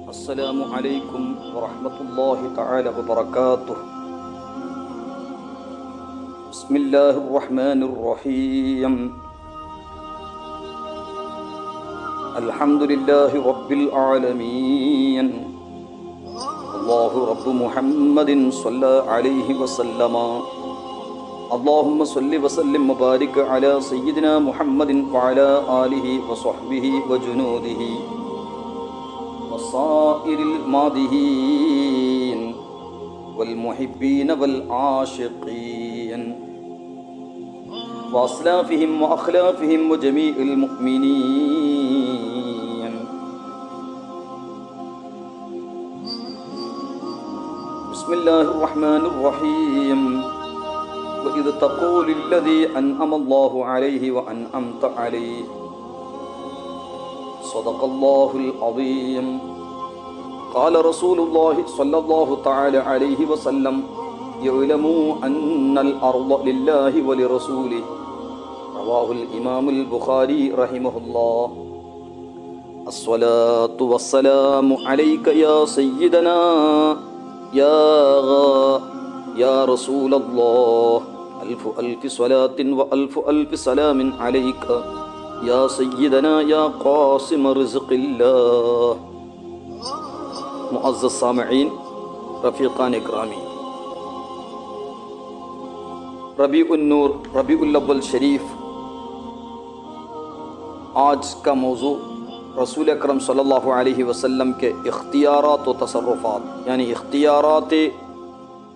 السلام علیکم ورحمۃ اللہ تعالی وبرکاتہ۔ بسم اللہ الرحمن الرحیم۔ الحمد للہ رب العالمین۔ اللہ رب محمد صلی علیہ وسلم۔ اللہم صلی وسلم وبارک علی سیدنا محمد وعلی آلہ وصحبہ وجنودہ وصائر المادحین والمحبین والعاشقین واسلافہم واخلافہم وجمیع المؤمنین۔ بسم اللہ الرحمن الرحیم۔ وَإِذْ تَقُولُ الَّذِي أَنْعَمَ اللَّهُ عَلَيْهِ وَأَنْعَمْتَ عَلَيْهِ صدق اللہ العظیم۔ قال رسول اللہ صلی اللہ تعالی علیہ وسلم یعلموا ان الارض للہ ولرسولہ، رواہ الامام البخاری رحمہ اللہ۔ الصلاة والسلام علیک یا سیدنا یا رسول اللہ، الف الف صلاة و الف الف سلام علیک یا سیدنا یا قاسم رزق اللہ۔ معزز سامعین، رفیقان اکرامی، ربیع النور، ربیع الاول شریف، آج کا موضوع رسول اکرم صلی اللہ علیہ وسلم کے اختیارات و تصرفات، یعنی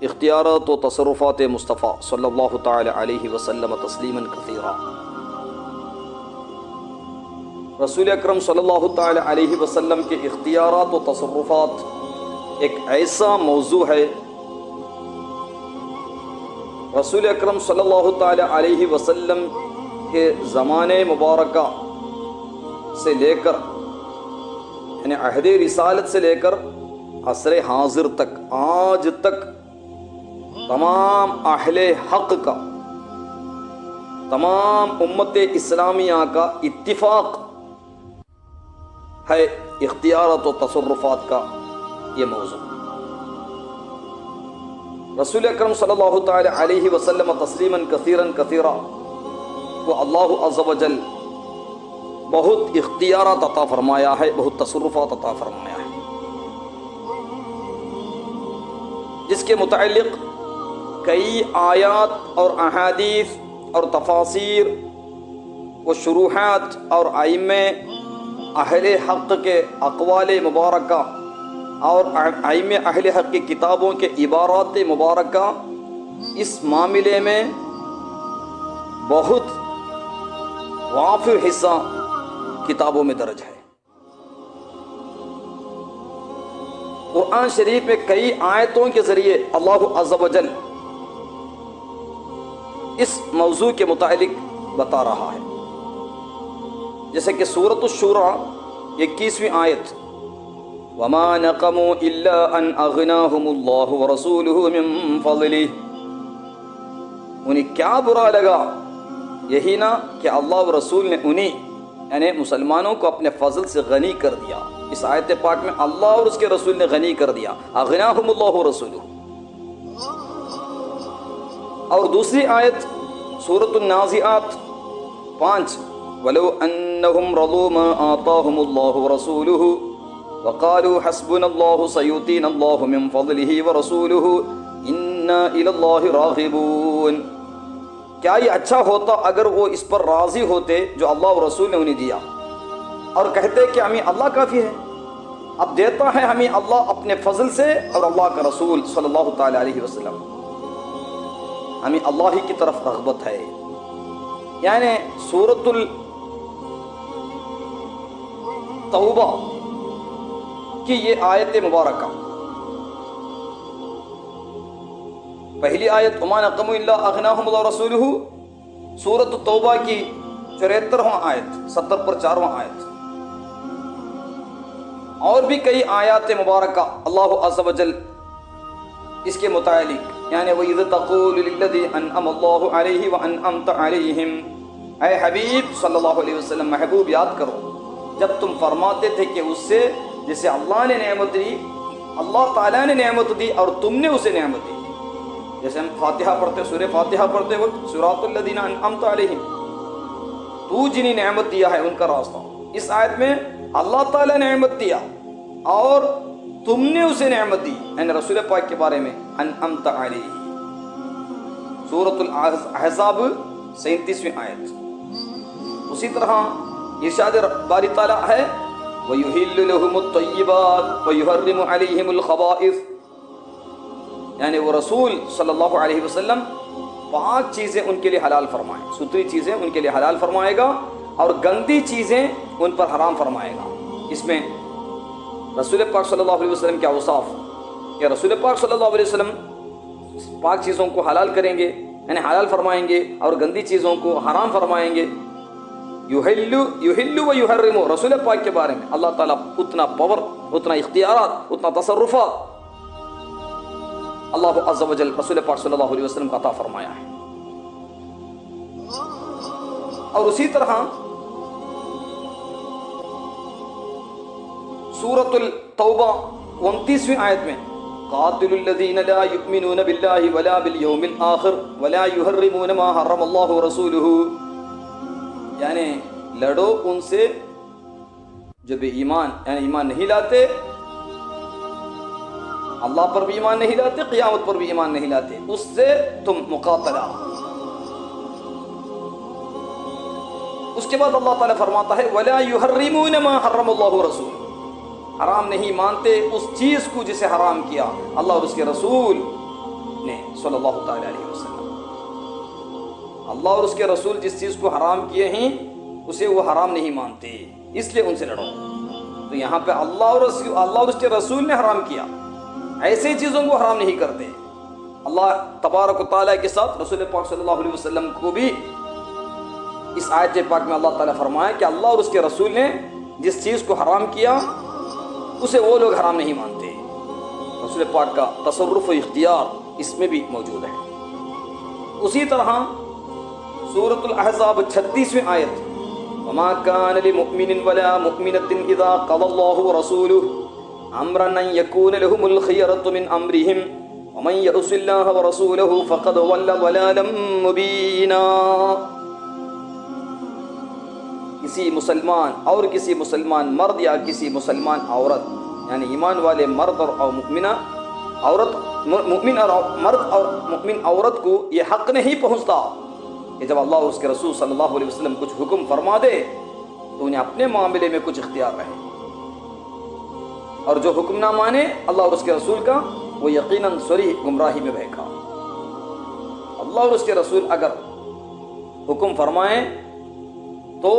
اختیارات و تصرفات مصطفیٰ صلی اللہ تعالی علیہ وسلم تسلیما کثیرا۔ رسول اکرم صلی اللہ تعالی علیہ وسلم کے اختیارات و تصرفات ایک ایسا موضوع ہے، رسول اکرم صلی اللہ تعالی علیہ وسلم کے زمانے مبارکہ سے لے کر، یعنی عہد رسالت سے لے کر عصر حاضر تک، آج تک تمام اہل حق کا، تمام امت اسلامیہ کا اتفاق ہے اختیارات و تصرفات کا یہ موضوع۔ رسول اکرم صلی اللہ تعالی علیہ وسلم تسلیما کثیرا کثیرا کو اللہ عز و جل بہت اختیارات عطا فرمایا ہے، بہت تصرفات عطا فرمایا ہے، جس کے متعلق کئی آیات اور احادیث اور تفاسیر و شروحات اور ائمہ اہل حق کے اقوال مبارکہ اور ائمہ اہل حق کی کتابوں کے عبارات مبارکہ اس معاملے میں بہت وافر حصہ کتابوں میں درج ہے۔ قرآن شریف میں کئی آیتوں کے ذریعے اللہ عز و جل اس موضوع کے متعلق بتا رہا ہے، جیسے کہ سورۃ الشورى 21ویں آیت، وَمَا نَقَمُوا إِلَّا أَنْ أَغْنَاهُمُ اللَّهُ وَرَسُولُهُ مِنْ فَضْلِهِ۔ انہیں کیا برا لگا، یہی نہ کہ اللہ و رسول نے انہیں یعنی مسلمانوں کو اپنے فضل سے غنی کر دیا۔ اس آیت پاک میں اللہ اور اس کے رسول نے غنی کر دیا، أَغْنَاهُمُ اللَّهُ وَرَسُولُهُ۔ اور دوسری آیت سورۃ النازعات 5، وَلَوْ أَنَّهُمْ رَضُوا مَا آتَاهُمُ اللَّهُ وَرَسُولُهُ وَقَالُوا حَسْبُنَا اللَّهُ سَيُؤْتِينَا اللَّهُ مِنْ فَضْلِهِ وَرَسُولُهُ إِنَّا إِلَى اللَّهِ رَاغِبُونَ۔ کیا یہ اچھا ہوتا اگر وہ اس پر راضی ہوتے جو اللہ و رسول نے انہیں دیا، اور کہتے کہ ہمیں اللہ کافی ہے، اب دیتا ہے ہمیں اللہ اپنے فضل سے اور اللہ کا رسول صلی اللہ تعالی علیہ وسلم، ہمیں اللہ ہی کی طرف رغبت ہے۔ یعنی سورۃ التوبہ کی یہ آیت مبارکہ، پہلی آیت وَمَا نَقَمُوا إِلَّا أَغْنَاهُمُ اللَّهُ وَرَسُولُهُ، سورۃ التوبہ کی 74واں آیت، 70 پر 4واں آیت، اور بھی کئی آیات مبارکہ اللہ عز و جل اس کے متعلق، یعنی وَإِذْ تَقُولُ لِلَّذِي أَنْعَمَ اللَّهُ عَلَيْهِ وَأَنْعَمْتَ عَلَيْهِمْ، اے حبیب صلی اللہ علیہ وسلم، محبوب یاد کرو جب تم فرماتے تھے کہ اس سے جسے اللہ نے نعمت دی، اللہ تعالیٰ نے نعمت دی اور تم نے اسے نعمت دی. جیسے ہم فاتحہ پڑھتے، سورہ فاتحہ پڑھتے وقت صراط الذین انعمت علیہم، تو جنہیں نعمت دیا ہے ان کا راستہ. اس آیت میں اللہ تعالیٰ نے نعمت دیا اور تم نے اسے نعمت دی، یعنی رسول پاک کے بارے میں انعمت علیہ. سورۃ الاحزاب 37ویں آیت. اسی طرح ارشاد باری تعالیٰ ہے وَيُحِلُّ لَهُمُ الطَّيِّبَاتِ وَيُحَرِّمُ عَلَيْهِمُ الْخَبَائِثَ، یعنی وہ رسول صلی اللہ علیہ وسلم پاک چیزیں ان کے لیے حلال فرمائیں، ستھری چیزیں ان کے لیے حلال فرمائے گا اور گندی چیزیں ان پر حرام فرمائے گا. اس میں رسول پاک صلی اللہ علیہ وسلم کے اوصاف، کہ رسول پاک صلی اللہ علیہ وسلم پاک چیزوں کو حلال کریں گے، یعنی حلال فرمائیں گے اور گندی چیزوں کو حرام فرمائیں گے. یحل و یحرم، رسول پاک کے بارے میں اللہ تعالیٰ اتنا پاور، اتنا اختیارات، اتنا تصرفات اللہ عز و جل رسول پاک صلی اللہ علیہ وسلم کا عطا فرمایا ہے. اور اسی طرح سورۃ التوبہ 29ویں آیت میں قاتل الذین لا یؤمنون باللہ ولا بالیوم الآخر ولا یحرمون ما حرم اللہ ورسولہ، یعنی لڑو ان سے جو بے ایمان، یعنی ایمان نہیں لاتے، اللہ پر بھی ایمان نہیں لاتے، قیامت پر بھی ایمان نہیں لاتے، اس سے تم مقاتلہ. اس کے بعد اللہ تعالیٰ فرماتا ہے وَلَا يُحَرِّمُونَ مَا حَرَّمَ اللَّهُ وَرَسُولُهُ، حرام نہیں مانتے اس چیز کو جسے حرام کیا اللہ اور اس کے رسول نے صلی اللہ تعالیٰ علیہ وسلم. اللہ اور اس کے رسول جس چیز کو حرام کیے ہیں اسے وہ حرام نہیں مانتے، اس لیے ان سے لڑو. تو یہاں پہ اللہ اور اس کے رسول نے حرام کیا، ایسے چیزوں کو حرام نہیں کرتے. اللہ تبارک و تعالیٰ کے ساتھ رسول پاک صلی اللہ علیہ وسلم کو بھی اس آیت پاک میں اللہ تعالیٰ فرمایا کہ اللہ اور اس کے رسول نے جس چیز کو حرام کیا اسے وہ لوگ حرام نہیں مانتے. رسول پاک کا تصرف و اختیار اس میں بھی موجود ہے. اسی طرح سورۃ الاحزاب 36ویں آیت وَمَا كَانَ لِمُؤْمِنٍ وَلَا مُؤْمِنَةٍ إِذَا قَضَى اللَّهُ وَرَسُولُهُ أَمْرًا أَن يَكُونَ لَهُمُ الْخِيَرَةُ مِنْ أَمْرِهِمْ وَمَن يَعْصِ اللَّهَ وَرَسُولَهُ فَقَدْ ضَلَّ ضَلَالًا مُبِينًا. کسی مسلمان اور کسی مسلمان مرد یا کسی مسلمان عورت، یعنی ایمان والے مرد اور مؤمنہ عورت، مؤمن اور مرد اور مؤمن عورت کو یہ حق نہیں پہنچتا کہ جب اللہ اور اس کے رسول صلی اللہ علیہ وسلم کچھ حکم فرما دے تو انہیں اپنے معاملے میں کچھ اختیار رہے، اور جو حکم نہ مانے اللہ اور اس کے رسول کا وہ یقیناً صریح گمراہی میں بہکا. اللہ اور اس کے رسول اگر حکم فرمائیں تو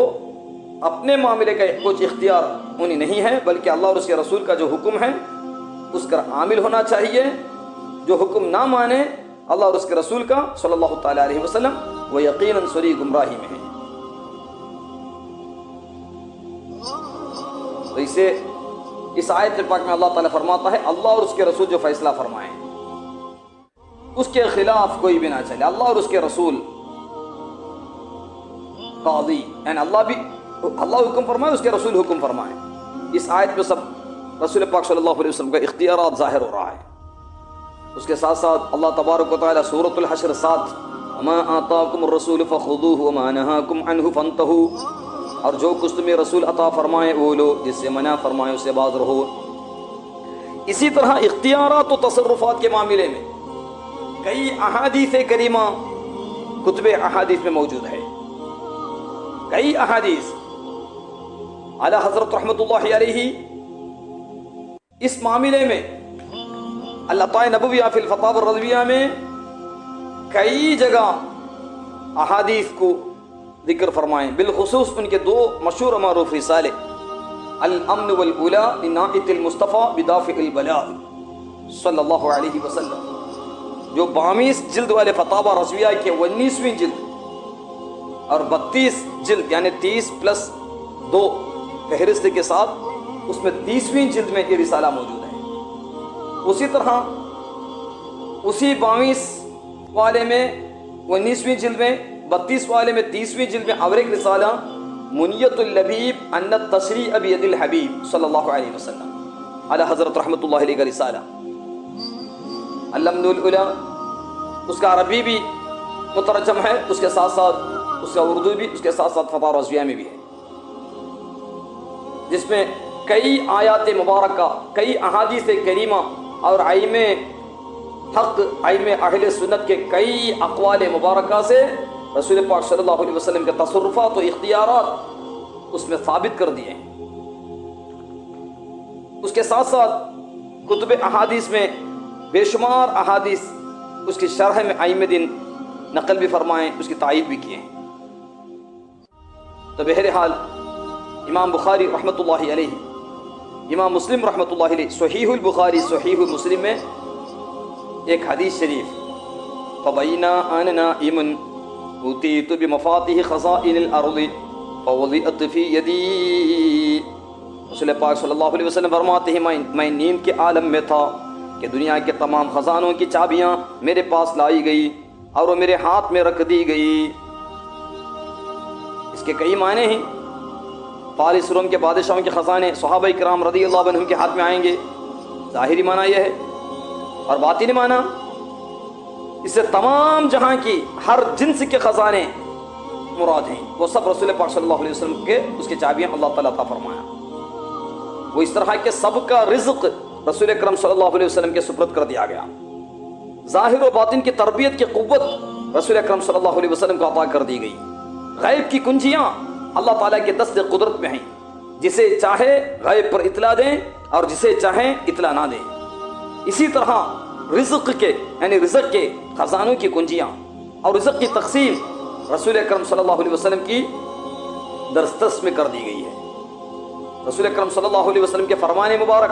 اپنے معاملے کا کچھ اختیار انہیں نہیں ہے، بلکہ اللہ اور اس کے رسول کا جو حکم ہے اس کا عامل ہونا چاہیے. جو حکم نہ مانے اللہ اور اس کے رسول کا صلی اللہ تعالیٰ علیہ وسلم وہ یقیناً صریح گمراہی میں ہے. تو اسے اس آیت پاک میں اللہ تعالیٰ فرماتا ہے اللہ اور اس کے رسول جو فیصلہ فرمائیں اس کے خلاف کوئی بھی نہ چلے. اللہ اور اس کے رسول قاضی، یعنی اللہ حکم فرمائے، اس کے رسول حکم فرمائے. اس آیت میں سب رسول پاک صلی اللہ علیہ وسلم کا اختیارات ظاہر ہو رہا ہے. اس کے ساتھ ساتھ اللہ تبارک و تعالیٰ سورۃ الحشر 7 وَمَا آتَاكُمُ الرَّسُولُ فَخُذُوهُ وَمَا نَهَاكُمْ عَنْهُ فَانْتَهُوا، اور جو کچھ تمہیں رسول عطا فرمائے وہ لو، جس سے منع فرمائے اسے باز رہو. اسی طرح اختیارات و تصرفات کے معاملے میں کئی احادیث کریمہ کتب احادیث میں موجود ہے. کئی احادیث اعلیٰ حضرت رحمۃ اللہ علیہ اس معاملے میں العطاء نبویہ فی الفتاوی الرضویہ میں کئی جگہ احادیث کو ذکر فرمائیں، بالخصوص ان کے دو مشہور معروف رسالے الامن والاولا لنائت المصطفیٰ بدافع البلاء صلی اللہ علیہ وسلم، جو 22 جلد والے فتاوی رضویہ کے 19ویں جلد اور 32 جلد یعنی 30+2 فہرست کے ساتھ اس میں 30ویں جلد میں یہ رسالہ موجود ہے. اسی طرح اسی 22 والے میں 19ویں جلد میں، 32 والے میں 30ویں جلد میں اور ایک رسالہ منیت اللبیب ان التشریع بید الحبیب صلی اللہ علیہ وسلم، اعلیٰ حضرت رحمۃ اللہ علیہ کا رسالہ علم العلا، اس کا عربی بھی مترجم ہے، اس کے ساتھ ساتھ اس کا اردو بھی، اس کے ساتھ ساتھ فتاوی رضویہ میں بھی ہے، جس میں کئی آیات مبارکہ، کئی احادیث کریمہ اور ائمہ حق، ائمہ اہل سنت کے کئی اقوال مبارکہ سے رسول پاک صلی اللہ علیہ وسلم کے تصرفات و اختیارات اس میں ثابت کر دیے ہیں۔ اس کے ساتھ ساتھ کتب احادیث میں بے شمار احادیث اس کی شرح میں ائمہ دین نقل بھی فرمائیں، اس کی تائید بھی کیے ہیں۔ تو بہرحال امام بخاری رحمۃ اللہ علیہ، امام مسلم رحمۃ اللہ علیہ، صحیح البخاری صحیح المسلم میں ایک حدیث شریف فبینا انا نائم اوتیت بمفاتیح خزائن الارض فوضعت فی یدی، رسول پاک صلی اللہ علیہ وسلم فرماتے ہیں میں نیند کے عالم میں تھا کہ دنیا کے تمام خزانوں کی چابیاں میرے پاس لائی گئی اور وہ میرے ہاتھ میں رکھ دی گئی۔ اس کے کئی معنی ہیں۔ فارس روم کے بادشاہوں کے خزانے صحابہ کرام رضی اللہ عنہم کے ہاتھ میں آئیں گے، ظاہری معنی یہ ہے، اور باطنی معنی اس سے تمام جہاں کی ہر جنس کے خزانے مراد ہیں، وہ سب رسول پاک صلی اللہ علیہ وسلم کے اس کی چابیاں اللہ تعالیٰ عطا فرمایا۔ وہ اس طرح کے سب کا رزق رسول اکرم صلی اللہ علیہ وسلم کے سپرد کر دیا گیا، ظاہر و باطن کی تربیت کی قوت رسول اکرم صلی اللہ علیہ وسلم کو عطا کر دی گئی۔ غیب کی کنجیاں اللہ تعالیٰ کے دست قدرت میں ہیں، جسے چاہے غیب پر اطلاع دیں اور جسے چاہیں اطلاع نہ دیں۔ اسی طرح رزق کے یعنی رزق کے خزانوں کی کنجیاں اور رزق کی تقسیم رسول اکرم صلی اللہ علیہ وسلم کی دسترس میں کر دی گئی ہے۔ رسول اکرم صلی اللہ علیہ وسلم کے فرمان مبارک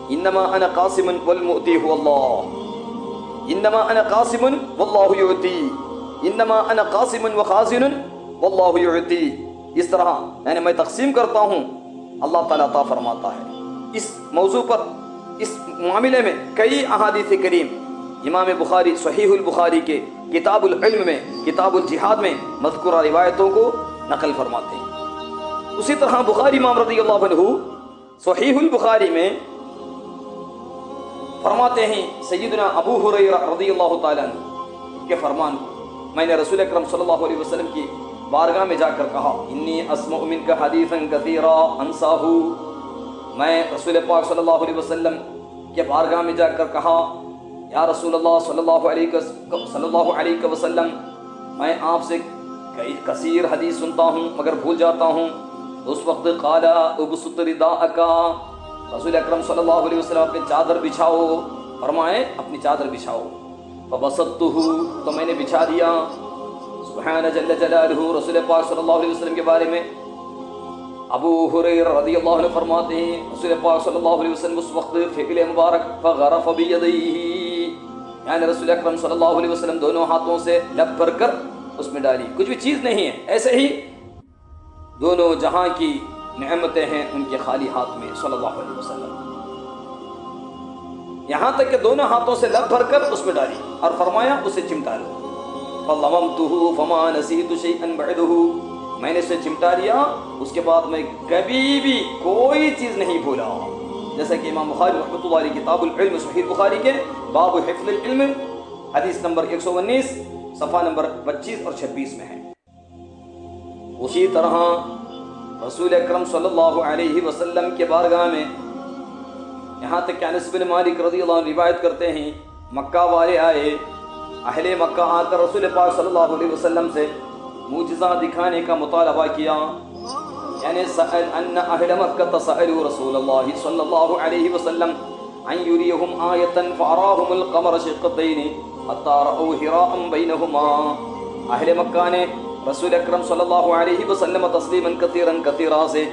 انما انا قاسم والمؤتی هو اللہ، انما انا قاسم واللہ یؤتی، انما انا قاسم وخازن واللہ یؤتی، اس طرح یعنی میں تقسیم کرتا ہوں، اللہ تعالیٰ عطا فرماتا ہے۔ اس موضوع پر، اس معاملے میں کئی احادیث کریم امام بخاری صحیح البخاری کے کتاب العلم میں، کتاب الجہاد میں مذکورہ روایتوں کو نقل فرماتے ہیں۔ اسی طرح بخاری امام رضی اللہ عنہ صحیح البخاری میں فرماتے ہیں سیدنا ابو ہریرہ رضی اللہ تعالیٰ عنہ کے فرمان، میں نے رسول اکرم صلی اللہ علیہ وسلم کی بارگاہ میں جا کر کہا انی اسمع منک حدیثا کثیرا انساہ، میں رسول پاک صلی اللہ علیہ وسلم کے بارگاہ میں جا کر کہا یا رسول اللہ صلی اللہ علیہ وسلم، میں آپ سے کئی کثیر حدیث سنتا ہوں مگر بھول جاتا ہوں۔ اس وقت قال ابسط رداءک، رسول اکرم صلی اللہ علیہ وسلم اپنی چادر بچھاؤ، فرمائے اپنی چادر بچھاؤ، فبسطتہ، تو میں نے بچھا دیا۔ سبحان جل جلالہ، رسول پاک صلی اللہ علیہ وسلم کے بارے میں ابو ہریرہ رضی اللہ عنہ فرماتے ہیں رسول پاک صلی اللہ علیہ وسلم اس وقت فعل مبارک فغرف بیدیہ، یعنی رسول اکرم صلی اللہ علیہ وسلم دونوں ہاتھوں سے لب بھر کر اس میں ڈالی، کچھ بھی چیز نہیں ہے، ایسے ہی دونوں جہاں کی نعمتیں ہیں ان کے خالی ہاتھ میں صلی اللہ علیہ وسلم، یہاں تک کہ دونوں ہاتھوں سے لب بھر کر اس میں ڈالی اور فرمایا اسے چمٹا لو، فضممتہ فما نسیت شیئا بعدہ، میں نے اسے چمٹا لیا، اس کے بعد میں کبھی بھی کوئی چیز نہیں بھولا، جیسا کہ امام بخاری رحمۃ اللہ علیہ کتاب العلم صحیح بخاری کے باب حفظ العلم حدیث نمبر 119 صفحہ نمبر 25 اور 26 میں ہے۔ اسی طرح رسول اکرم صلی اللہ علیہ وسلم کے بارگاہ میں، یہاں تک کہ انس بن مالک رضی اللہ عنہ روایت کرتے ہیں مکہ والے آئے، اہل مکہ آ کر رسول پاک صلی اللہ علیہ وسلم سے معجزہ دکھانے کا مطالبہ کیا، یعنی سأل ان اہل مکہ سألوا رسول اللہ صلی اللہ علیہ وسلم ان یریہم آیتا فاراہم القمر شقتین حتی رأوا حراء بینہما، اہل مکہ نے رسول اکرم صلی اللہ علیہ وسلم تسلیما کثیرا سے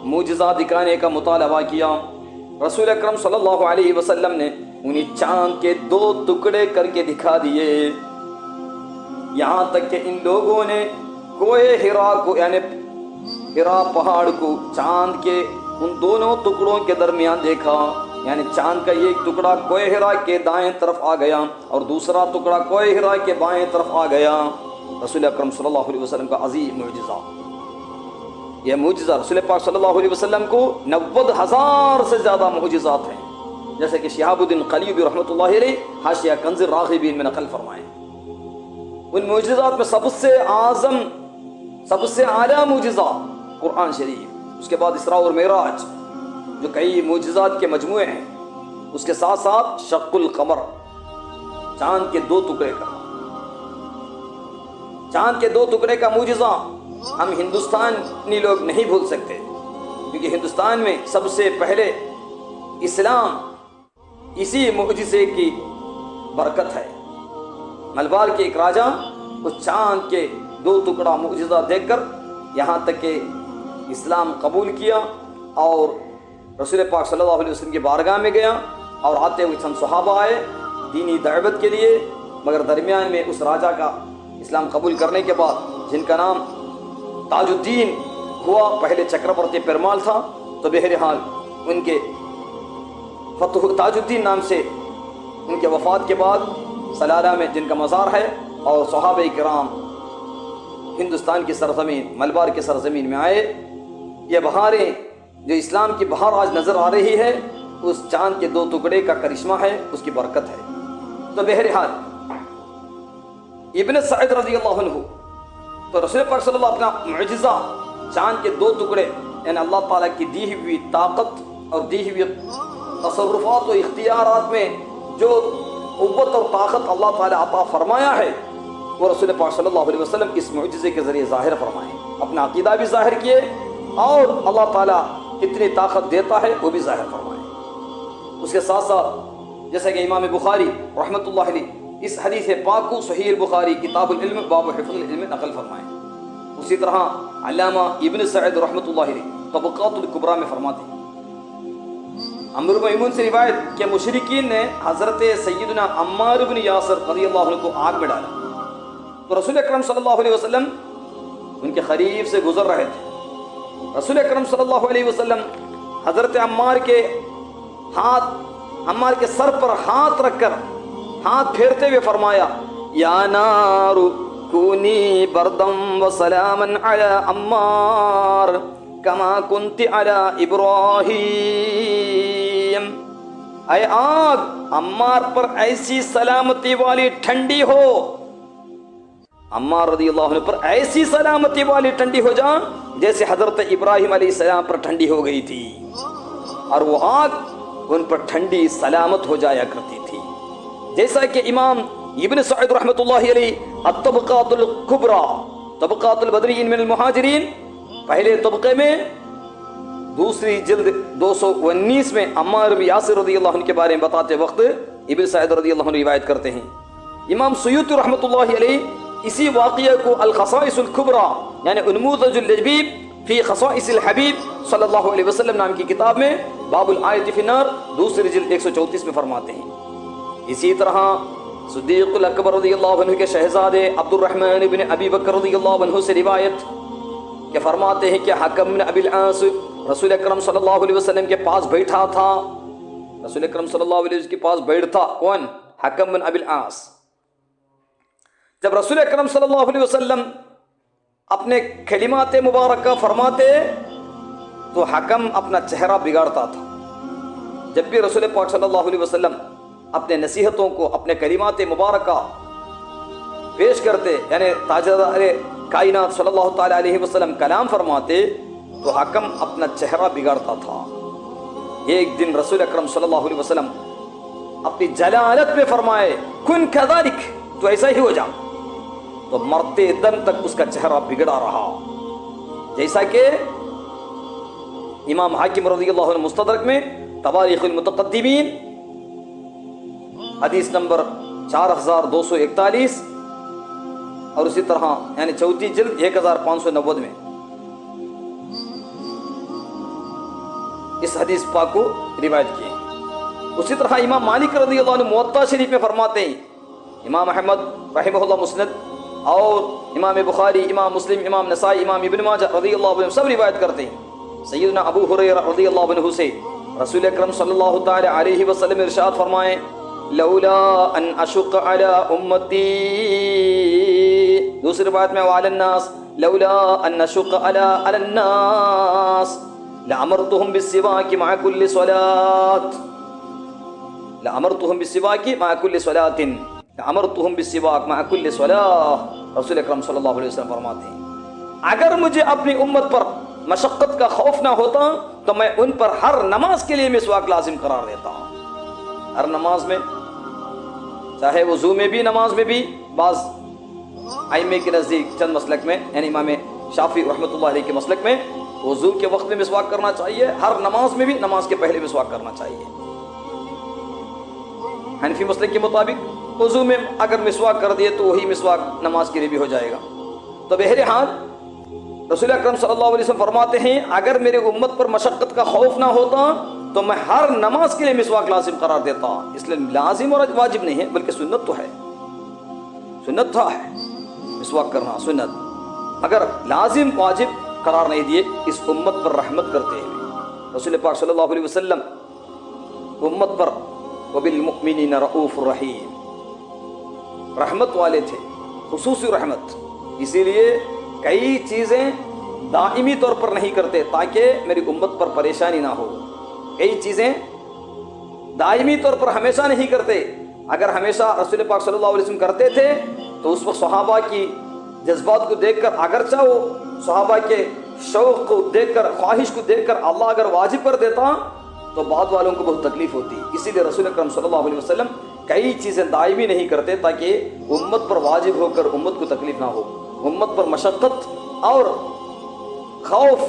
معجزہ دکھانے کا مطالبہ کیا۔ رسول اکرم صلی اللہ علیہ وسلم نے انہیں چاند کے 2 ٹکڑے کر کے دکھا دیے، یہاں تک کہ ان لوگوں نے کوہ ہرا کو یعنی ہرا پہاڑ کو چاند کے ان دونوں ٹکڑوں کے درمیان دیکھا، یعنی چاند کا ایک ٹکڑا کوہ ہرا کے دائیں طرف آ گیا اور دوسرا ٹکڑا کوہ ہرا کے بائیں طرف آ گیا، رسول اکرم صلی اللہ علیہ وسلم کا عظیم معجزہ۔ یہ معجزہ رسول پاک صلی اللہ علیہ وسلم کو 90,000 سے زیادہ معجزات ہیں، جیسے کہ شہاب الدین قلیوبی رحمۃ اللہ علیہ حاشیہ کنز الراغبین میں نقل فرمائے۔ ان معجزات میں سب سے اعظم، سب سے اعلیٰ معجزہ قرآن شریف، اس کے بعد اسراء اور معراج جو کئی معجزات کے مجموعے ہیں، اس کے ساتھ ساتھ شق القمر، چاند کے 2 ٹکڑے کا، چاند کے 2 ٹکڑے کا معجزہ ہم ہندوستانی لوگ نہیں بھول سکتے، کیونکہ ہندوستان میں سب سے پہلے اسلام اسی معجزے کی برکت ہے۔ ملبار کے ایک راجہ اس چاند کے 2 ٹکڑا معجزہ دیکھ کر یہاں تک کہ اسلام قبول کیا اور رسول پاک صلی اللہ علیہ وسلم کی بارگاہ میں گیا، اور آتے ہوئے چند صحابہ آئے دینی دعوت کے لیے، مگر درمیان میں اس راجہ کا اسلام قبول کرنے کے بعد، جن کا نام تاج الدین ہوا، پہلے چکرورتی پیرمال تھا، تو بہرحال ان کے فتح تاج الدین نام سے ان کے وفات کے بعد سلالہ میں جن کا مزار ہے، اور صحابہ کرام ہندوستان کی سرزمین ملبار کی سرزمین میں آئے۔ یہ بہاریں جو اسلام کی بہار آج نظر آ رہی ہے، اس چاند کے 2 ٹکڑے کا کرشمہ ہے، اس کی برکت ہے۔ تو بہرحال ابن سعد رضی اللہ عنہ تو رسول پاک صلی اللہ اپنا معجزہ چاند کے 2 ٹکڑے، یعنی اللہ تعالیٰ کی دی ہوئی طاقت اور دی ہوئی تصرفات و اختیارات میں جو قوت اور طاقت اللہ تعالیٰ عطا فرمایا ہے، وہ رسول پاک صلی اللہ علیہ وسلم اس معجزے کے ذریعے ظاہر فرمائے، اپنا عقیدہ بھی ظاہر کیے اور اللہ تعالیٰ کتنی طاقت دیتا ہے وہ بھی ظاہر فرمائے۔ اس کے ساتھ ساتھ جیسا کہ امام بخاری رحمۃ اللہ علیہ اس حدیث پاک کو صحیح البخاری کتاب العلم باب حفظ العلم نقل فرمائے۔ اسی طرح علامہ ابن سعد رحمۃ اللہ علیہ طبقات الکبریٰ میں فرماتے ہیں، عمرو بن میمون سے روایت کہ مشرکین نے حضرت سیدنا عمار بن یاسر رضی اللہ عنہ کو آگ میں ڈالا، تو رسول اکرم صلی اللہ علیہ وسلم ان کے قریب سے گزر رہے تھے۔ رسول اکرم صلی اللہ علیہ وسلم حضرت عمار کے سر پر ہاتھ رکھ کر ہاتھ پھیرتے ہوئے فرمایا، یا نار کونی بردم و سلاما علی عمار کما کنت علی ابراہیم، اے آگ عمار پر ایسی سلامتی والی ٹھنڈی ہو، عمار رضی اللہ عنہ پر ایسی سلامتی والی ٹھنڈی ہو جا جیسے حضرت ابراہیم علیہ السلام پر ٹھنڈی ہو گئی تھی، اور وہ آگ ان پر ٹھنڈی سلامت ہو جایا کرتی تھی۔ جیسا کہ امام ابن سعد رحمۃ اللہ علیہ الطبقات الکبریٰ طبقات البدرین من المہاجرین پہلے طبقے میں دوسری جلد 219 میں عمار بن یاسر رضی اللہ عنہ کے بارے میں بتاتے وقت ابن سعد رضی اللہ عنہ روایت کرتے ہیں۔ امام سیوطی رحمۃ اللہ علیہ اسی واقعہ کو الخصائص الکبریٰ یعنی انموذج اللبیب فی خصائص الحبیب صلی اللہ علیہ وسلم نام کی کتاب میں باب الآیت فی النار دوسری جلد 134 میں فرماتے ہیں۔ اسی طرح صدیق الاکبر رضی اللہ عنہ کے شہزادے عبد الرحمن بن ابی بکر رضی اللہ عنہ سے روایت کہ فرماتے ہیں کہ حکم بن ابی العاص رسول اکرم صلی اللہ علیہ وسلم کے پاس بیٹھا تھا، رسول اکرم صلی اللہ علیہ وسلم کے پاس بیٹھتا کون؟ حکم بن ابی العاص۔ جب رسول اکرم صلی اللہ علیہ وسلم اپنے کلمات مبارکہ فرماتے تو حکم اپنا چہرہ بگاڑتا تھا۔ جب بھی رسول پاک صلی اللہ علیہ وسلم اپنے نصیحتوں کو اپنے کلمات مبارکہ پیش کرتے، یعنی تاجدار کائنات صلی اللہ تعالیٰ علیہ وسلم کلام فرماتے تو حکم اپنا چہرہ بگاڑتا تھا۔ ایک دن رسول اکرم صلی اللہ علیہ وسلم اپنی جلالت میں فرمائے کن کذالک، تو ایسا ہی ہو جا، تو مرتے دم تک اس کا چہرہ بگڑا رہا، جیسا کہ امام حاکم رضی اللہ عنہ مستدرک میں تواریخ المتقدمین حدیث نمبر 4241 اور اسی طرح یعنی چوتھی جلد 1590 میں اس حدیث پاک کو روایت کیے۔ اسی طرح امام مالک رضی اللہ عنہ موطا شریف میں فرماتے ہیں، امام احمد رحمہ اللہ مسند اور امام بخاری، امام مسلم، امام نسائی، امام ابن ماجہ رضی اللہ عنہ سب روایت کرتے ہیں سیدنا ابو ہریرہ رضی اللہ عنہ سے رسول اکرم صلی اللہ تعالی علیہ وسلم ارشاد فرمائے، لولا ان اشق علی امتی، دوسری روایت میں وعلی الناس لولا ان اشق على الناس لامرتهم بالسواك مع كل صلاة لامرتهم بالسواك مع كل صلاة لامرتهم بالسواك مع كل صلاة۔ رسول اکرم صلی اللہ علیہ وسلم فرماتے ہیں اگر مجھے اپنی امت پر مشقت کا خوف نہ ہوتا تو میں ان پر ہر نماز کے لیے مسواک لازم قرار دیتا ہوں۔ ہر نماز میں، چاہے وضو میں بھی، نماز میں بھی، بعض ائمے کے نزدیک چند مسلک میں، یعنی امام شافعی رحمۃ اللہ علیہ کے مسلک میں وضو کے وقت میں مسواک کرنا چاہیے، ہر نماز میں بھی، نماز کے پہلے مسواک کرنا چاہیے۔ حنفی مسلک کے مطابق وضو میں اگر مسواک کر دیے تو وہی مسواک نماز کے لیے بھی ہو جائے گا۔ تو بہرحال رسول اکرم صلی اللہ علیہ وسلم فرماتے ہیں اگر میرے امت پر مشقت کا خوف نہ ہوتا تو میں ہر نماز کے لیے مسواک لازم قرار دیتا۔ اس لیے لازم اور واجب نہیں ہے بلکہ سنت تو ہے، سنت تھا ہے مسواک کرنا سنت، اگر لازم واجب قرار نہیں دیے اس امت پر رحمت کرتے ہوئے۔ رسول پاک صلی اللہ علیہ وسلم امت پر وبالمؤمنین رؤوف الرحیم، رحمت والے تھے، خصوصی رحمت، اسی لیے کئی چیزیں دائمی طور پر نہیں کرتے تاکہ میری امت پر پریشانی نہ ہو۔ کئی چیزیں دائمی طور پر ہمیشہ نہیں کرتے، اگر ہمیشہ رسول پاک صلی اللہ علیہ وسلم کرتے تھے تو اس وقت صحابہ کی جذبات کو دیکھ کر، اگرچہ وہ صحابہ کے شوق کو دیکھ کر، خواہش کو دیکھ کر اللہ اگر واجب کر دیتا تو بعد والوں کو بہت تکلیف ہوتی، اسی لیے رسول اکرم صلی اللہ علیہ وسلم کئی چیزیں دائمی نہیں کرتے تاکہ امت پر واجب ہو کر امت کو تکلیف نہ ہو۔ امت پر مشقت اور خوف،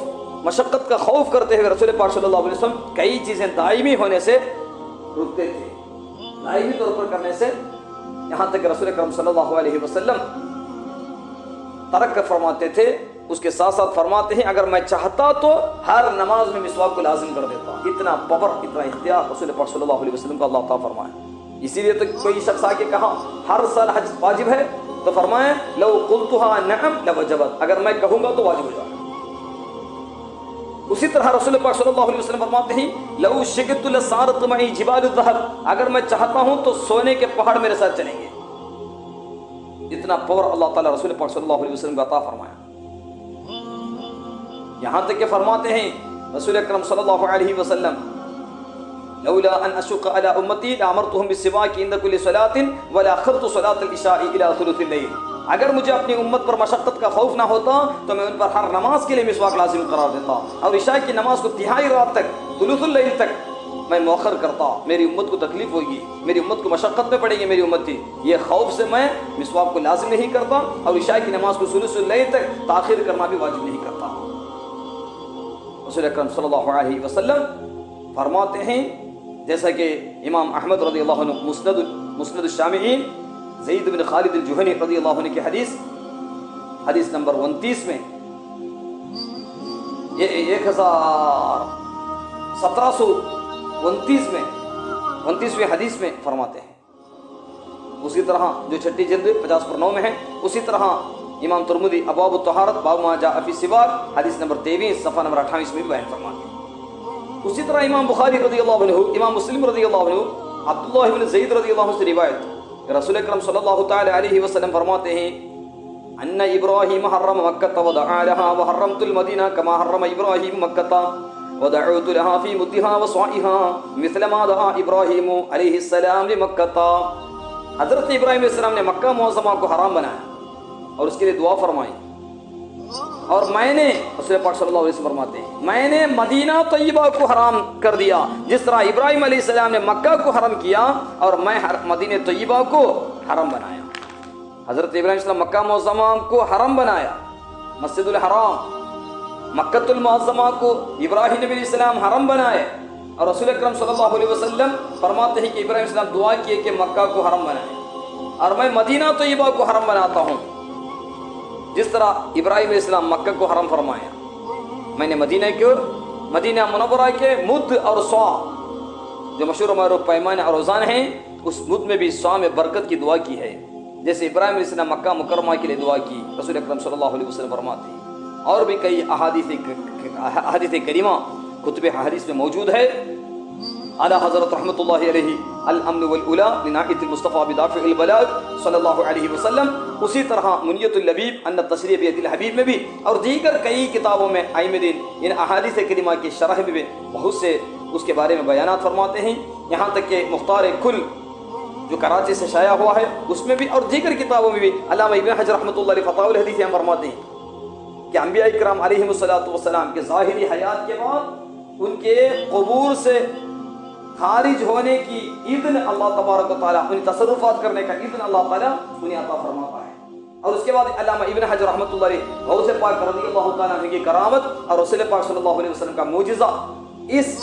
مشقت کا خوف کرتے ہوئے رسول پاک صلی اللہ علیہ وسلم کئی چیزیں دائمی ہونے سے رکتے تھے، دائمی طور پر کرنے سے، یہاں تک کہ رسول اکرم صلی اللہ علیہ وسلم ترک فرماتے تھے۔ اس کے ساتھ ساتھ فرماتے ہیں اگر میں چاہتا تو ہر نماز میں مسواک کو لازم کر دیتا۔ اتنا پاور، اتنا اختیار رسول پاک صلی اللہ علیہ وسلم کا اللہ تعالیٰ فرمایا۔ اسی لیے تو کوئی شخص آ کے کہا ہر سال حج واجب ہے تو فرمائے لو قلتها نعم لوجبت، اگر میں کہوں گا تو واجب ہو جائے۔ اسی طرح رسول پاک صلی اللہ علیہ وسلم فرماتے ہیں لو شئت لصارت معي جبال الذهب، اگر میں چاہتا ہوں تو سونے کے پہاڑ میرے ساتھ چلیں گے۔ اتنا پاور اللہ تعالیٰ رسول پاک صلی اللہ علیہ وسلم کا عطا فرمایا۔ یہاں تک کہ فرماتے ہیں رسول اکرم صلی اللہ علیہ وسلم لولا ان اشق على امتی لامرتهم بالسواک عند كل صلاة ولاخرت صلاة العشاء الى ثلث الليل، اگر مجھے اپنی امت پر مشقت کا خوف نہ ہوتا تو میں ان پر ہر نماز کے لیے مسواک لازم قرار دیتا اور عشاء کی نماز کو تہائی رات تک، ثلث اللیل تک میں مؤخر کرتا۔ میری امت کو تکلیف ہوگی، میری امت کو مشقت میں پڑے گی میری امت کی، یہ خوف سے میں مسواک کو لازم نہیں کرتا اور عشاء کی نماز کو ثلث اللیل تک تاخیر کرنا بھی واجب نہیں کرتا۔ رسول اکرم صلی اللہ علیہ وسلم فرماتے ہیں جیسا کہ امام احمد رضی اللہ عنہ مسند الشامعین زید بن خالد الجہنی رضی اللہ عنہ کی حدیث نمبر 29 میں، یہ 1729 حدیث میں فرماتے ہیں۔ اسی طرح جو چھٹی جلد 50/9 میں ہے، اسی طرح امام ترمذی ابواب الطہارت باب ما جاء فی السواک حدیث نمبر 23 صفحہ نمبر 28 میں بھی بیان فرماتے ہیں۔ اسی طرح امام بخاری رضی اللہ عنہ، امام مسلم رضی اللہ عنہ، عبداللہ بن زید رضی اللہ عنہ سے روایت، رسول اکرم صلی اللہ تعالی علیہ وسلم فرماتے ہیں ان ابراہیم حرم مکہ ودعا لها وحرمت المدینہ کما حرم ابراہیم مکہ ودعوت لها في مدها وصائها مثل ما دعا ابراہیم علیہ السلام لمکہ۔ حضرت ابراہیم علیہ السلام نے مکہ معظمہ کو حرام بنایا اور اس کے لیے دعا فرمائی، اور میں نے، رسول پاک صلی اللہ علیہ وسلم فرماتے ہیں میں نے مدینہ طیبہ کو حرام کر دیا جس طرح ابراہیم علیہ السلام نے مکہ کو حرم کیا اور میں مدینہ طیبہ کو حرم بنایا۔ حضرت ابراہیم علیہ السلام مکہ معظمہ کو حرم بنایا، مسجد الحرام، مکہ المعظمہ کو ابراہیم علیہ السلام حرم بنائے، اور رسول اکرم صلی اللہ علیہ وسلم فرماتے ہیں کہ ابراہیم علیہ السلام دعا کیے کہ مکہ کو حرم بنائے اور میں مدینہ طیبہ کو حرم بناتا ہوں جس طرح ابراہیم علیہ السلام مکہ کو حرم فرمایا، میں نے مدینہ منورہ کے مد اور سوا جو مشہور و معروف پیمانے اور اوزان ہیں، اس مد میں بھی سوا میں برکت کی دعا کی ہے، جیسے ابراہیم علیہ السلام مکہ مکرمہ کے لیے دعا کی رسول اکرم صلی اللہ علیہ وسلم فرماتے ہیں۔ اور بھی کئی احادیث کریمہ کتب حدیث میں موجود ہے۔ اعلیٰ حضرت رحمۃ اللہ علیہ الامن والعلا لناعت المصطفیٰ بدافع البلاغ صلی اللہ علیہ وسلم. اسی طرح منیت اللبیب ان تشریح بیت الحبیب میں بھی اور دیگر کئی کتابوں میں ائمہ دین ان احادیث کریمہ کی شرح میں بھی بہت سے اس کے بارے میں بیانات فرماتے ہیں. یہاں تک کہ مختار کل جو کراچی سے شائع ہوا ہے اس میں بھی اور دیگر کتابوں میں بھی علامہ ابن حجر رحمۃ اللہ علیہ فتاوی الحدیث ہم فرماتے ہیں کہ انبیاء کرام علیہم الصلوۃ والسلام کے ظاہری حیات کے بعد ان کے قبور سے خارج ہونے کی اذن اللہ تبارک و تعالیٰ، ان تصرفات کرنے کا اذن اللہ تعالیٰ انہیں عطا فرماتا ہے. اور اس کے بعد علامہ ابن حجر رحمۃ اللہ علیہ غوث پاک رضی اللہ تعالیٰ عنہ کی کرامت اور رسول پاک صلی اللہ علیہ وسلم کا معجزہ اس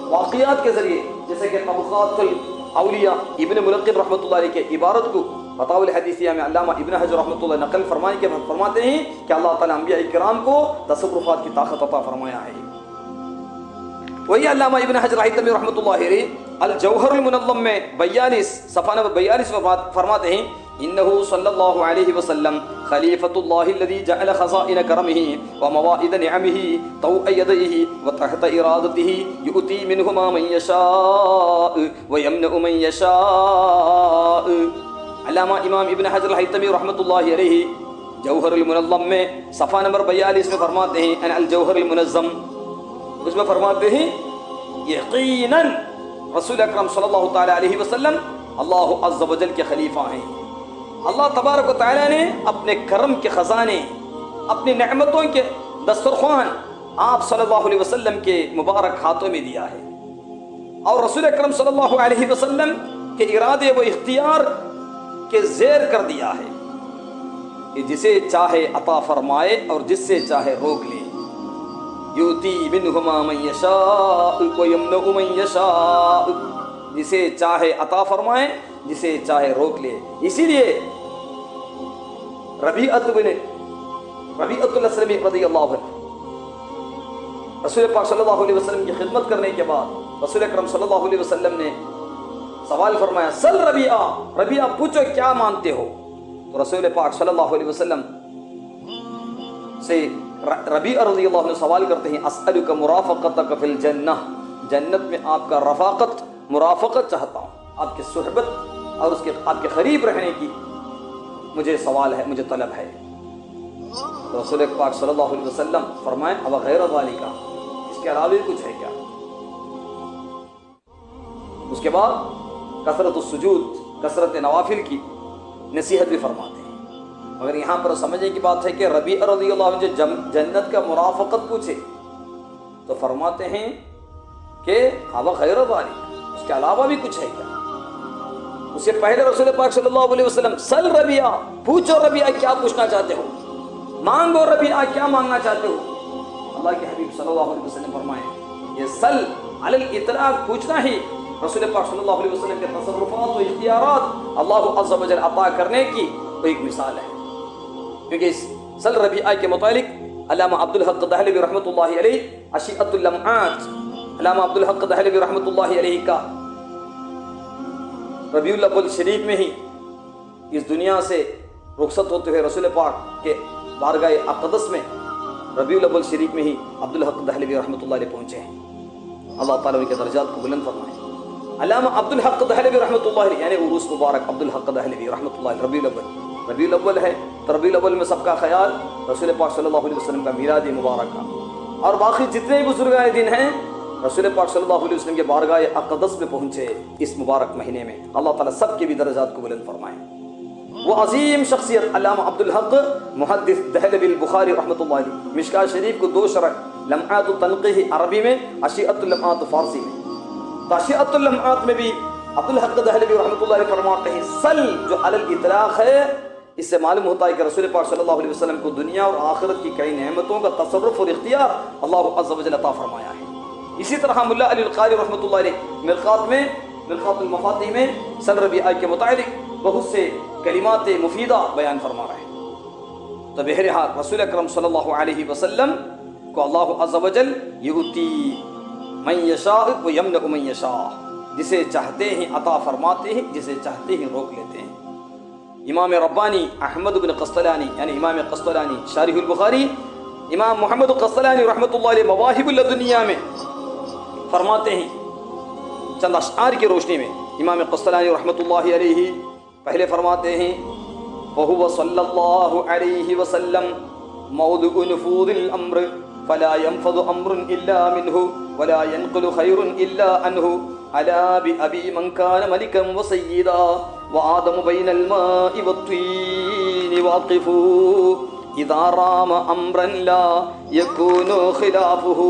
واقعات کے ذریعے، جیسے کہ طبقات الاولیاء ابن ملقن رحمۃ اللہ علیہ کے عبارت کو فتاوی الحدیثیہ میں علامہ ابن حجر رحمۃ اللہ نقل فرماتے ہیں کہ اللہ تعالیٰ انبیاء کرام کو تصرفات کی طاقت عطا فرمایا ہے. وہی علامہ ابن حجر الہیثمی رحمۃ اللہ علیہ الجوہر المنظم میں 42 صفحہ نمبر 42 میں فرماتے ہیں انہ صلی اللہ علیہ وسلم خلیفۃ اللہ الذی جعل خزائن کرمہ ومواعد نعمہ طوع یدیہ وتحت ارادتہ یؤتی منہما من یشاء ویمنع من یشاء. علامہ امام ابن حجر الہیثمی رحمۃ اللہ علیہ جوہر المنظم میں صفحہ نمبر 42 میں فرماتے ہیں ان الجوہر المنظم، اس میں فرماتے ہیں یقیناً رسول اکرم صلی اللہ تعالی علیہ وسلم اللہ عز و جل کے خلیفہ ہیں. اللہ تبارک و تعالی نے اپنے کرم کے خزانے، اپنی نعمتوں کے دسترخوان آپ صلی اللہ علیہ وسلم کے مبارک ہاتھوں میں دیا ہے، اور رسول اکرم صلی اللہ علیہ وسلم کے ارادے و اختیار کے زیر کر دیا ہے کہ جسے چاہے عطا فرمائے اور جس سے چاہے روک لے. یؤتی منہما من یشاء ویمنع من یشاء، جسے چاہے عطا فرمائے جسے چاہے روک لے. اسی لیے ربیعۃ الاسلمی رضی اللہ عنہ رسول پاک صلی اللہ علیہ وسلم کی خدمت کرنے کے بعد رسول اکرم صلی اللہ علیہ وسلم نے سوال فرمایا سل ربیعہ پوچھو کیا مانتے ہو. تو رسول پاک صلی اللہ علیہ وسلم سے ربیعہ رضی اللہ عنہ سوال کرتے ہیں اسألک مرافقتک فی الجنہ، جنت میں آپ کا رفاقت مرافقت چاہتا ہوں، آپ کی صحبت اور آپ کے قریب رہنے کی مجھے سوال ہے، مجھے طلب ہے. تو رسول پاک صلی اللہ علیہ وسلم فرمائیں اب غیر ذالک، اس کے علاوہ کچھ ہے کیا؟ اس کے بعد کثرت السجود، کثرت نوافل کی نصیحت بھی فرماتے ہیں. مگر یہاں پر سمجھنے کی بات ہے کہ ربیعہ رضی اللہ عنہ جو جنت کا مرافقت پوچھے تو فرماتے ہیں کہ اب غیر ذالک، اس کے علاوہ بھی کچھ ہے کیا؟ اس سے پہلے رسول پاک صلی اللہ علیہ وسلم سل ربیعہ، پوچھو ربیعہ کیا پوچھنا چاہتے ہو، مانگو ربیعہ کیا مانگنا چاہتے ہو. اللہ کے حبیب صلی اللہ علیہ وسلم فرمائے یہ سل علی الاطلاق پوچھنا ہی رسول پاک صلی اللہ علیہ وسلم کے تصرفات و اختیارات اللہ عز و جل عطا کرنے کی ایک مثال ہے. کیونکہ اس سل ربیعہ کے متعلق علامہ عبدالحق دہلوی رحمۃ اللہ علیہ اشیعۃ اللمعات، علامہ عبدالحق دہلوی رحمۃ اللہ علیہ کا ربیع الاول شریف میں ہی اس دنیا سے رخصت ہوتے ہوئے رسول پاک کے بارگاہ اقدس میں ربیع الاول شریف میں ہی عبدالحق دہلوی رحمۃ اللہ علیہ پہنچے ہیں. اللہ تعالیٰ ان کے درجات کو بلند فرمائے. علامہ عبدالحق دہلوی رحمۃ اللہ علیہ یعنی عروس مبارک عبدالحق دہلوی رحمۃ اللہ علیہ ربیع الاول ہے، تو ربیع الاول میں سب کا خیال رسول پاک صلی اللہ علیہ وسلم کا میلاد مبارک کا، اور باقی جتنے بھی بزرگان دین ہیں رسول پاک صلی اللہ علیہ وسلم کے بارگاہ اقدس میں پہنچے اس مبارک مہینے میں. اللہ تعالیٰ سب کے بھی درجات کو بلند فرمائے. وہ عظیم شخصیت علامہ عبدالحق محدث دہلوی البخاری رحمۃ اللہ علیہ مشکاۃ شریف کو 2 شرح، لمعات التنقیح عربی میں، اشیعۃ اللمعات فارسی میں. تو اشیعۃ اللمعات میں بھی عبدالحق دہلوی رحمۃ اللہ علیہ فرماتے ہیں سل جو علی الاطلاق ہے، اس سے معلوم ہوتا ہے کہ رسول پاک صلی اللہ علیہ وسلم کو دنیا اور آخرت کی کئی نعمتوں کا تصرف اور اختیار اللہ عز و جل عطا فرمایا ہے. اسی طرح ملا علی القاری رحمۃ اللہ علیہ مرقات المفاتیح میں سل ربیعہ کے متعلق بہت سے کلمات مفیدہ بیان فرما رہے ہیں. تو بہرحال رسول اکرم صلی اللہ علیہ وسلم کو اللہ عز و جل یؤتی من یشاء و یمنع من یشاء، جسے چاہتے ہیں عطا فرماتے ہیں، جسے چاہتے ہیں روک لیتے ہیں. امام ربانی احمد بن قسطلانی یعنی امام قسطلانی شارح البخاری، امام محمد قسطلانی رحمۃ اللہ علیہ مواہب اللدنیہ میں فرماتے ہیں چند اشعار کی روشنی میں امام قسطلانی رحمۃ اللہ علیہ پہلے فرماتے ہیں وَهُوَ صلی اللہ علیہ وسلم موضع نفوذ الامر فلا ينفذ امر الا منه ولا ينقل خير الا عنه الا بأبي من كان ملكا وسيدا وآدم بين الماء والطين واقف اذا رام امرا لا يكون خلافه.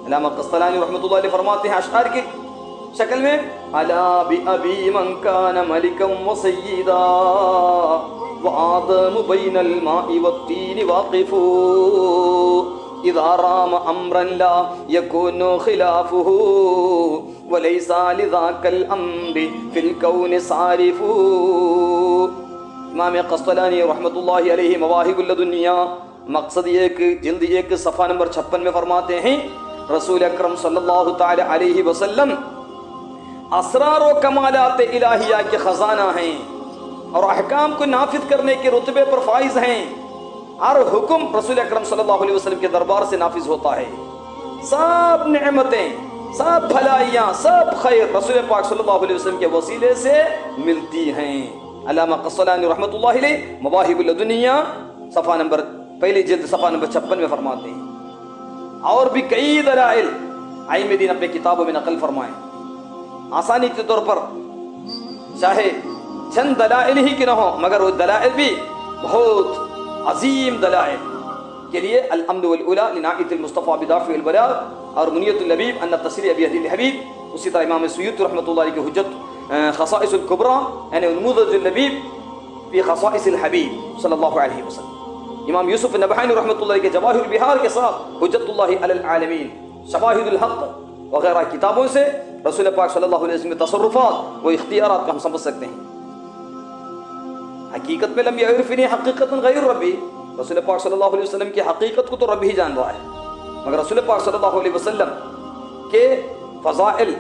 علامہ قسطلانی رحمۃ اللہ علیہ فرماتے ہیں اشعار کی شکل میں الا بأبي من كان ملكا وسيدا وآدم بين الماء والطين واقف اذا رام امرا لا يكون خلافه وليس لذاك الامر في الكون صارف. امام قسطلانی رحمۃ اللہ علیہ مواہب اللدنیہ مقصد 1 جلد 1 صفحہ نمبر 56 میں فرماتے ہیں رسول اکرم صلی اللہ تعالی علیہ وسلم اسرار و کمالات الہیہ کے خزانہ ہیں اور احکام کو نافذ کرنے کے رتبے پر فائز ہیں. ہر حکم رسول اکرم صلی اللہ علیہ وسلم کے دربار سے نافذ ہوتا ہے. سب نعمتیں، سب بھلائیاں، سب خیر رسول پاک صلی اللہ علیہ وسلم کے وسیلے سے ملتی ہیں. علامہ قسطلانی رحمۃ اللہ علیہ مواہب اللدنیہ صفحہ نمبر پہلی جلد صفحہ نمبر 56 میں فرماتے ہیں. اور بھی کئی دلائل ائمہ دین اپنے کتابوں میں نقل فرمائیں. آسانی کے طور پر چاہے چند دلائل ہی کی نہ ہو مگر وہ دلائل بھی بہت عظیم دلائل کے لیے الامن والاولا لناعت المصطفیٰ بدافع البلاغ اور منیت اللبیب ان تصریح بہدی الحبیب. اسی طرح امام سیوطی رحمۃ اللہ علیہ کی حجت خصائص الکبریٰ یعنی نموذج اللبیب فی خصائص الحبیب صلی اللہ علیہ وسلم. امام یوسف نبہانی رحمۃ اللہ علیہ کے جواہر البحار کے ساتھ حجت اللہ علی العالمین شواہد الحق وغیرہ کتابوں سے رسول پاک صلی اللہ علیہ وسلم کے تصرفات و اختیارات کو ہم سمجھ سکتے ہیں. حقیقت میں لم یعرفنی حقیقتا غیر ربی، رسول پاک صلی اللہ علیہ وسلم کی حقیقت کو تو رب ہی جان رہا ہے مگر رسول پاک صلی اللہ علیہ وسلم کے فضائل،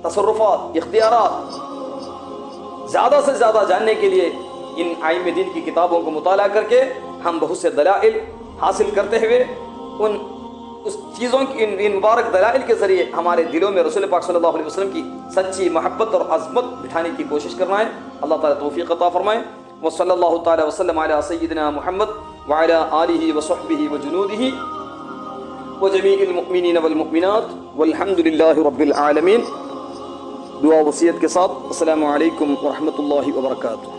تصرفات، اختیارات زیادہ سے زیادہ جاننے کے لیے ان ائمہ دین کی کتابوں کو مطالعہ کر کے ہم بہت سے دلائل حاصل کرتے ہوئے اس چیزوں کی ان مبارک دلائل کے ذریعے ہمارے دلوں میں رسول پاک صلی اللہ علیہ وسلم کی سچی محبت اور عظمت بٹھانے کی کوشش کرنا ہے. اللہ تعالیٰ توفیق عطا فرمائے. وصلی اللہ تعالی وسلم علی سیدنا محمد وعلی آلہ وصحبہ وجنودہ وجمیع المؤمنین والمؤمنات والحمد للہ رب العالمین. دعا وصیت کے ساتھ السلام علیکم ورحمۃ اللہ وبرکاتہ.